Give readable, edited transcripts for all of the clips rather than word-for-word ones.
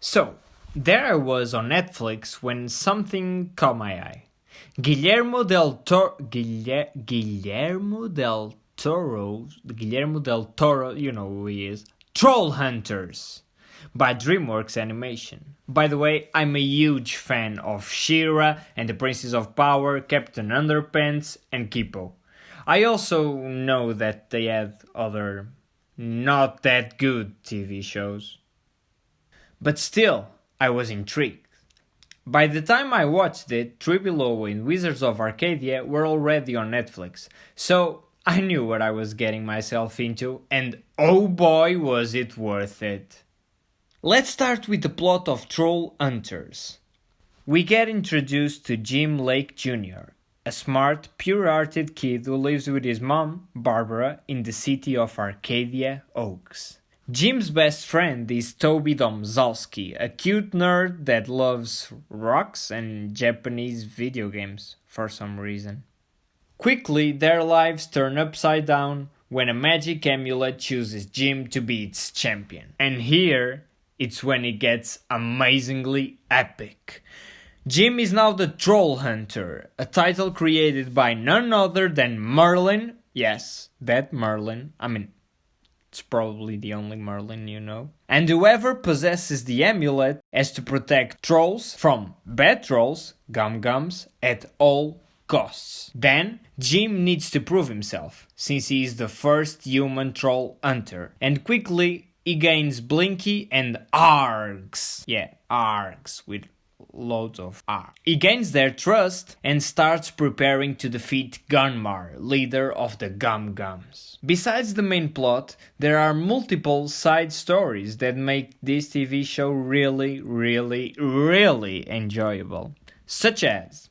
So, there I was on Netflix when something caught my eye. Guillermo del Toro, Guillermo del Toro, you know who he is, Troll Hunters, by DreamWorks Animation. By the way, I'm a huge fan of She-Ra and the Princess of Power, Captain Underpants, and Kipo. I also know that they had other not that good TV shows. But still, I was intrigued. By the time I watched it, Trioloy and Wizards of Arcadia were already on Netflix, so I knew what I was getting myself into, and oh boy was it worth it. Let's start with the plot of Troll Hunters. We get introduced to Jim Lake Jr., a smart, pure-hearted kid who lives with his mom, Barbara, in the city of Arcadia Oaks. Jim's best friend is Toby Domzalski, a cute nerd that loves rocks and Japanese video games for some reason. Quickly, their lives turn upside down when a magic amulet chooses Jim to be its champion. And here, it's when it gets amazingly epic. Jim is now the Troll Hunter, a title created by none other than Merlin. Yes, that Merlin. It's probably the only Merlin you know. And whoever possesses the amulet has to protect trolls from bad trolls, gum-gums, at all costs. Then, Jim needs to prove himself, since he is the first human troll hunter. And quickly, he gains Blinky and Args. Yeah, Args with loads of R. He gains their trust and starts preparing to defeat Gunmar, leader of the Gum Gums. Besides the main plot, there are multiple side stories that make this TV show really, really, really enjoyable. Such as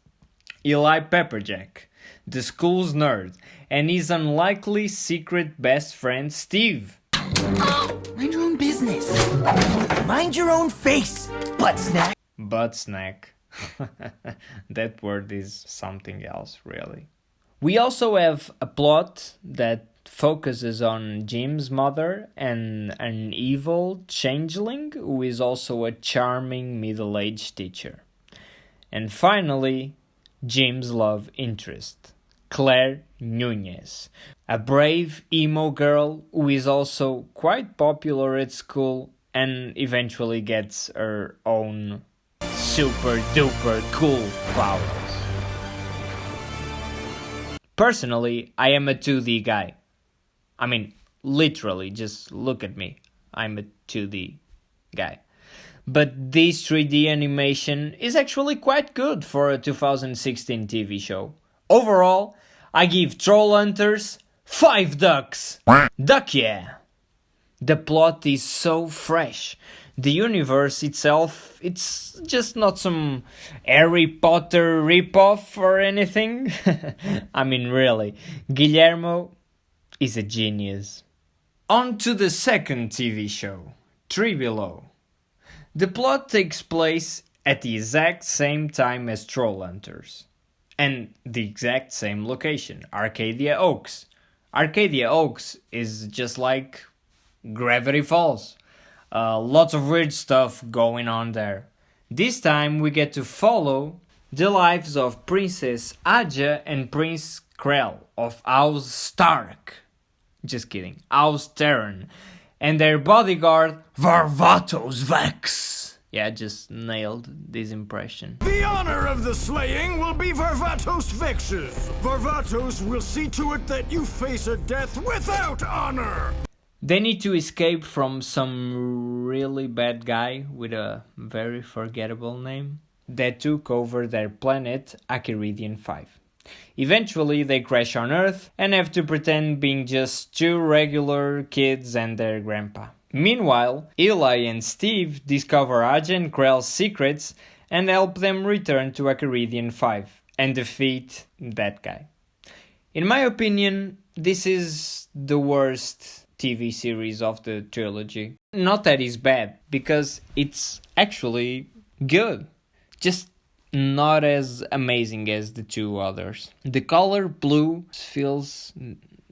Eli Pepperjack, the school's nerd, and his unlikely secret best friend Steve. Mind your own business. Mind your own face, butt snack. Butt snack. That word is something else, really. We also have a plot that focuses on Jim's mother and an evil changeling who is also a charming middle-aged teacher. And finally, Jim's love interest, Claire Nunez, a brave emo girl who is also quite popular at school and eventually gets her own super duper cool powers. Personally, I am a 2D guy. Literally, just look at me. I'm a 2D guy. But this 3D animation is actually quite good for a 2016 TV show. Overall, I give Troll Hunters 5 ducks. Duck yeah! The plot is so fresh. The universe itself, it's just not some Harry Potter ripoff or anything. Really, Guillermo is a genius. On to the second TV show, Three Below. The plot takes place at the exact same time as Troll Hunters. And the exact same location, Arcadia Oaks. Arcadia Oaks is just like Gravity Falls. Lots of weird stuff going on there. This time we get to follow the lives of Princess Aja and Prince Krell of House Stark. Just kidding, House Terran. And their bodyguard, Varvatos Vex. Yeah, just nailed this impression. The honor of the slaying will be Varvatos Vex's. Varvatos will see to it that you face a death without honor. They need to escape from some really bad guy with a very forgettable name that took over their planet, Acaridian 5. Eventually, they crash on Earth and have to pretend being just two regular kids and their grandpa. Meanwhile, Eli and Steve discover Aja and Krell's secrets and help them return to Acaridian 5 and defeat that guy. In my opinion, this is the worst TV series of the trilogy. Not that it's bad, because it's actually good. Just not as amazing as the two others. The color blue fills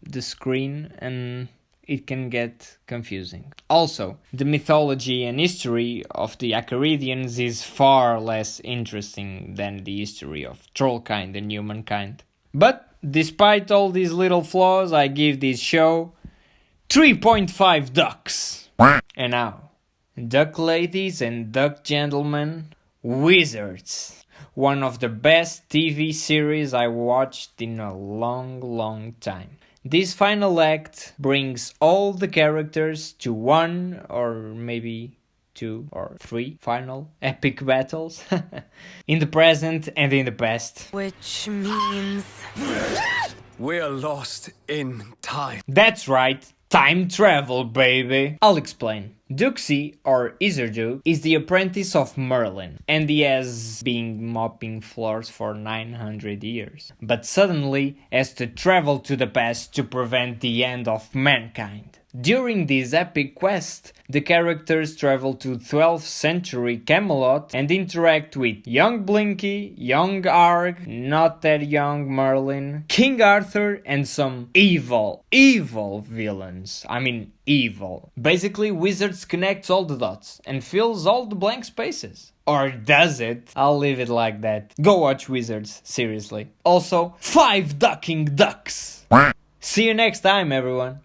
the screen and it can get confusing. Also, the mythology and history of the Arcadians is far less interesting than the history of trollkind and humankind. But despite all these little flaws, I give this show 3.5 ducks. And now, duck ladies and duck gentlemen, Wizards. One of the best TV series I watched in a long time. This final act brings all the characters to one or maybe 2 or 3 final epic battles in the present and in the past. Which means... We're lost in time. That's right, time travel, baby. I'll explain. Duxie, or Iserdu, is the apprentice of Merlin, and he has been mopping floors for 900 years, but suddenly has to travel to the past to prevent the end of mankind. During this epic quest, the characters travel to 12th century Camelot and interact with young Blinky, young Arg, not that young Merlin, King Arthur, and some evil villains. I mean, evil. Basically, Wizards connects all the dots and fills all the blank spaces. Or does it? I'll leave it like that. Go watch Wizards, seriously. Also, 5 ducking ducks! See you next time, everyone.